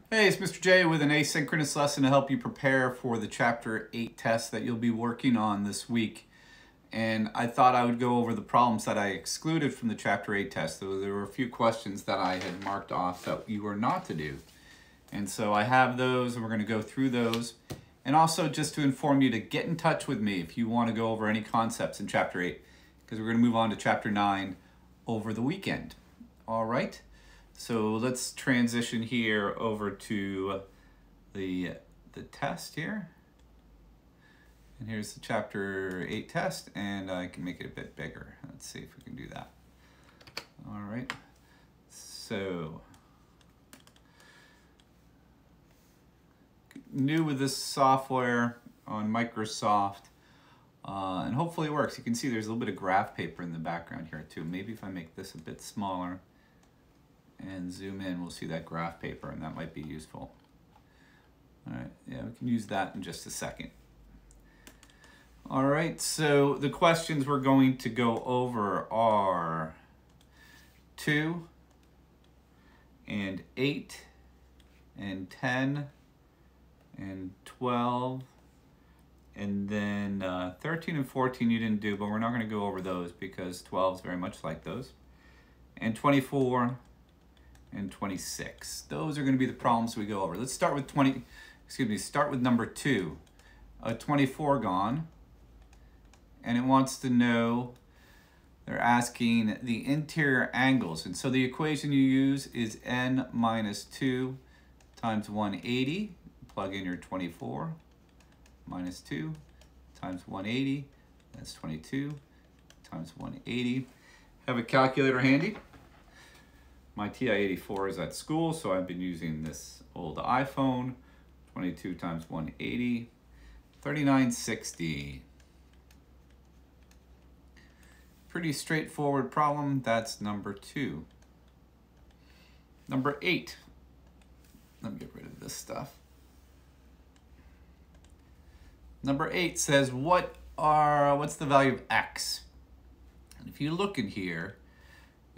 Hey, it's Mr. J with an asynchronous lesson to help you prepare for the Chapter 8 test that you'll be working on this week. And I thought I would go over the problems that I excluded from the Chapter 8 test. There were a few questions that I had marked off that you were not to do. And so I have those, and we're going to go through those. And also just to inform you to get in touch with me if you want to go over any concepts in Chapter 8, because we're going to move on to Chapter 9 over the weekend. All right? So let's transition here over to the test here. And here's the Chapter 8 test, and I can make it a bit bigger. Let's see if we can do that. All right. So, new with this software on Microsoft, and hopefully it works. You can see there's a little bit of graph paper in the background here too. Maybe if I make this a bit smaller and zoom in, we'll see that graph paper, and that might be useful. All right, yeah, we can use that in just a second. All right, so the questions we're going to go over are 2 and 8 and 10 and 12, and then 13 and 14 you didn't do, but we're not going to go over those because 12 is very much like those, and 24 and 26. Those are going to be the problems we go over. Let's start with start with number 2. 24 gone, and it wants to know, they're asking the interior angles, and so the equation you use is n minus 2 times 180. Plug in your 24 minus 2 times 180, that's 22 times 180. Have a calculator handy. My TI-84 is at school, so I've been using this old iPhone. 22 times 180, 3960. Pretty straightforward problem. That's number 2. Number 8. Let me get rid of this stuff. Number 8 says, what's the value of x? And if you look in here,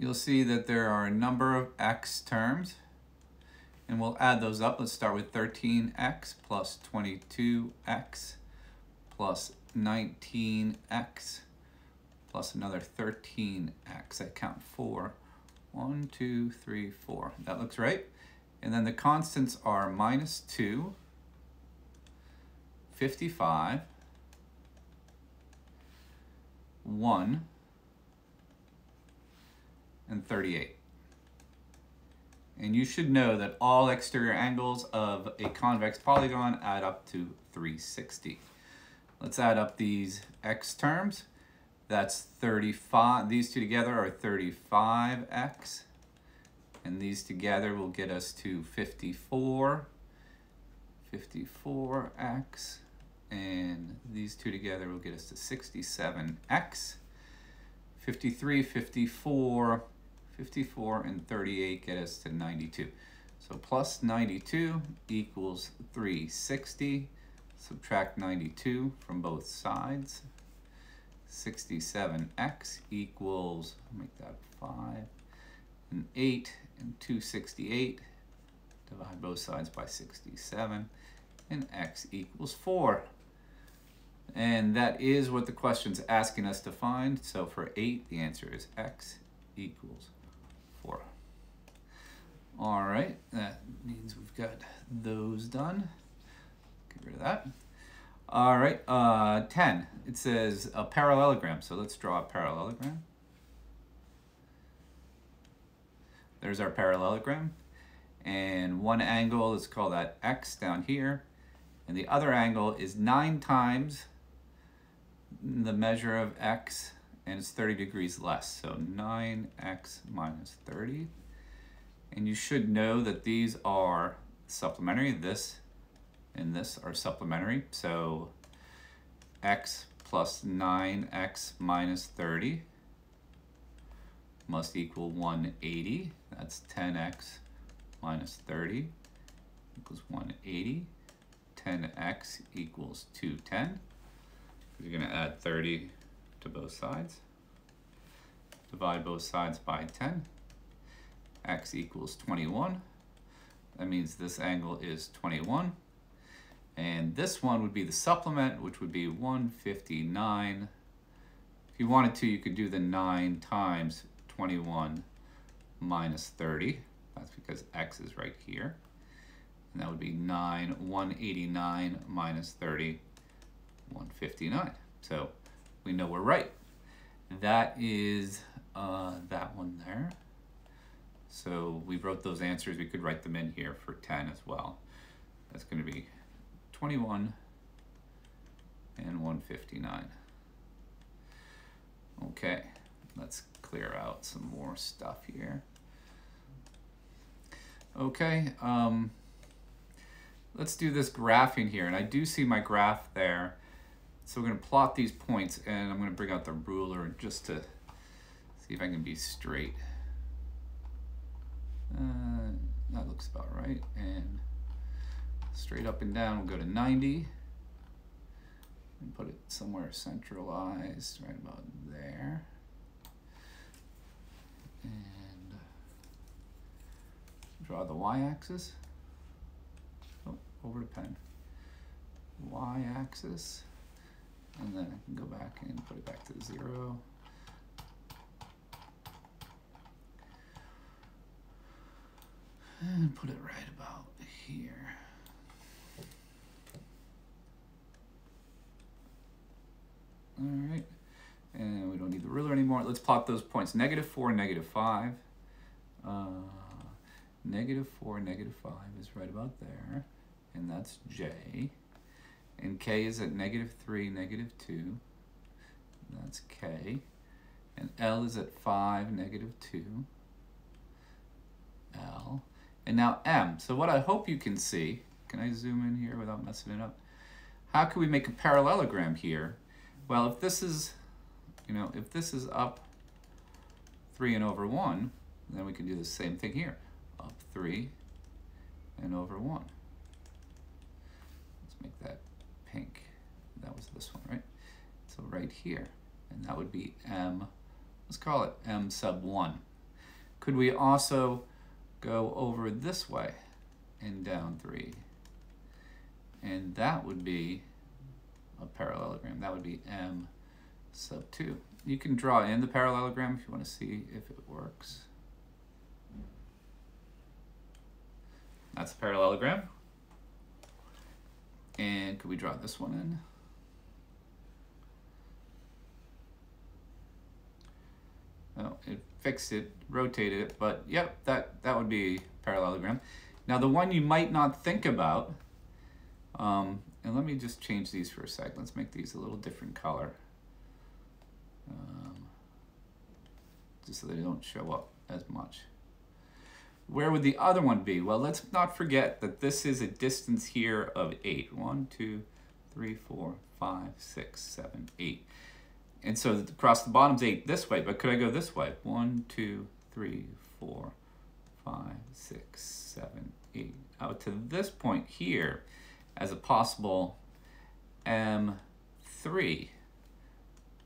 you'll see that there are a number of x terms, and we'll add those up. Let's start with 13x plus 22x plus 19x plus another 13x. I count 4. 1, 2, 3, 4. That looks right. And then the constants are minus 2, 55, 1, and 38. And you should know that all exterior angles of a convex polygon add up to 360. Let's add up these x terms. That's 35. These two together are 35x. And these together will get us to 54x. And these two together will get us to 67x. 53, 54, 54, and 38 get us to 92. So plus 92 equals 360. Subtract 92 from both sides. 67x equals, I'll make that 5 and 8 and 268. Divide both sides by 67, and x equals 4. And that is what the question's asking us to find. So for 8, the answer is x equals 4. All right, that means we've got those done. Get rid of that. All right, 10. It says a parallelogram. So let's draw a parallelogram. There's our parallelogram. And one angle, let's call that x down here. And the other angle is 9 times the measure of x, and it's 30 degrees less. So 9x minus 30. And you should know that these are supplementary. This and this are supplementary. So x plus 9x minus 30 must equal 180. That's 10x minus 30 equals 180. 10x equals 210. You're going to add 30 to both sides. Divide both sides by 10. X equals 21. That means this angle is 21. And this one would be the supplement, which would be 159. If you wanted to, you could do the 9 times 21 minus 30. That's because x is right here. And that would be 9, 189 minus 30, 159. So we know we're right. That is that one there. So we wrote those answers. We could write them in here for 10 as well. That's going to be 21 and 159. Okay, let's clear out some more stuff here. Okay, let's do this graphing here. And I do see my graph there. So we're going to plot these points, and I'm going to bring out the ruler just to see if I can be straight. That looks about right. And straight up and down, we'll go to 90 and put it somewhere centralized, right about there. And draw the y-axis. Oh, over the pen. Y-axis. And then I can go back and put it back to 0. And put it right about here. All right, and we don't need the ruler anymore. Let's plot those points. -4, -5. -4, -5 is right about there, and that's J. And K is at -3, -2. That's K. And L is at 5, -2. L. And now M. So what I hope you can see, can I zoom in here without messing it up? How can we make a parallelogram here? Well, if this is, if this is up 3 and over 1, then we can do the same thing here. Up 3 and over 1. Let's make that pink. That was this one, right? So right here. And that would be M. Let's call it M sub 1. Could we also go over this way and down 3? And that would be a parallelogram. That would be M sub 2. You can draw in the parallelogram if you want to see if it works. That's a parallelogram. And could we draw this one in? Oh, it fixed it, rotated it, but yep, that would be parallelogram. Now the one you might not think about, and let me just change these for a sec. Let's make these a little different color. Just so they don't show up as much. Where would the other one be? Well, let's not forget that this is a distance here of 8. 1, 2, 3, 4, 5, 6, 7, 8. And so across the bottom's 8 this way, but could I go this way? 1, 2, 3, 4, 5, 6, 7, 8. Out to this point here as a possible M3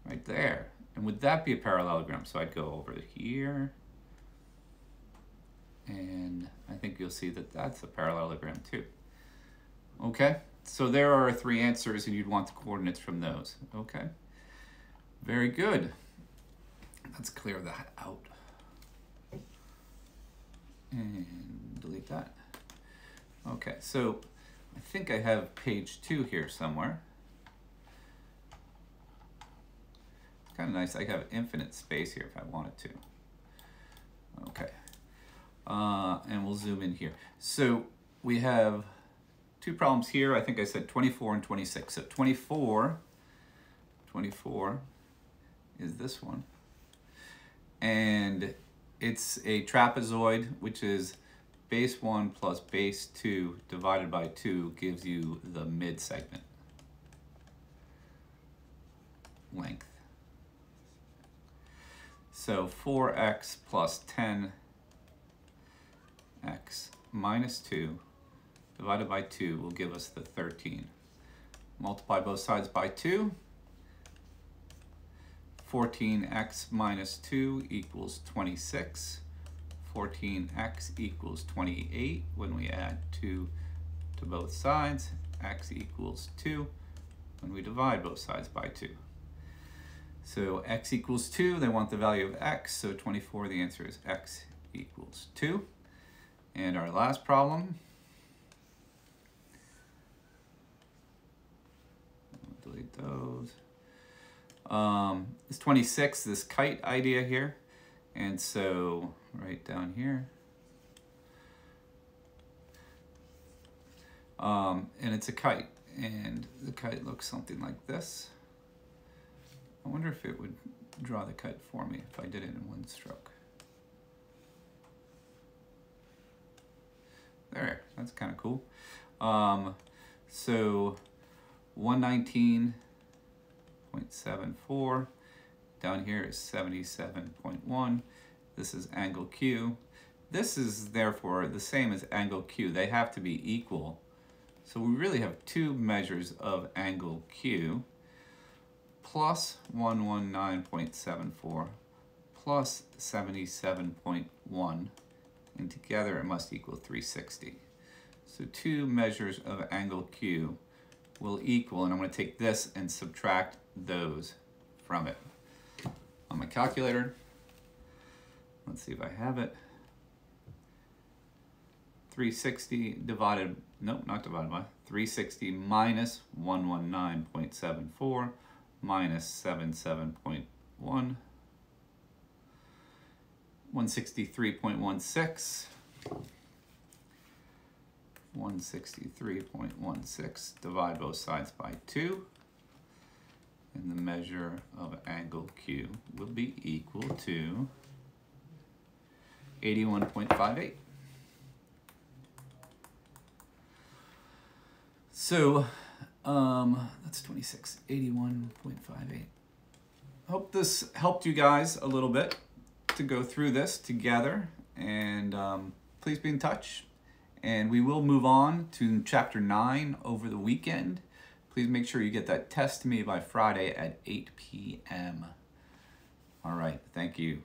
right there. And would that be a parallelogram? So I'd go over here, and I think you'll see that that's a parallelogram too. Okay, so there are 3 answers, and you'd want the coordinates from those. Okay, very good. Let's clear that out and delete that. Okay, so I think I have page 2 here somewhere. It's kind of nice. I have infinite space here if I wanted to. Okay. And we'll zoom in here. So we have 2 problems here. I think I said 24 and 26. So 24 is this one. And it's a trapezoid, which is base 1 plus base 2 divided by 2 gives you the mid segment length. So 4x plus 10x minus 2 divided by 2 will give us the 13. Multiply both sides by 2. 14x minus 2 equals 26. 14x equals 28 when we add 2 to both sides. X equals 2 when we divide both sides by 2. So x equals 2, they want the value of x, so 24, the answer is x equals 2. And our last problem, we'll delete those. It's 26, this kite idea here. And so right down here, and it's a kite, and the kite looks something like this. I wonder if it would draw the kite for me if I did it in one stroke. There, that's kind of cool. So 119.74, down here is 77.1. This is angle Q. This is therefore the same as angle Q. They have to be equal. So we really have two measures of angle Q, plus 119.74 plus 77.1, and together it must equal 360. So two measures of angle Q will equal, and I'm going to take this and subtract those from it. On my calculator, let's see if I have it. 360 divided, nope, not divided by, 360 minus 119.74 minus 77.1, 163.16. 163.16, divide both sides by 2, and the measure of angle Q will be equal to 81.58. So that's 26, 81.58. Hope this helped you guys a little bit to go through this together, and please be in touch. And we will move on to chapter 9 over the weekend. Please make sure you get that test to me by Friday at 8 p.m. All right, thank you.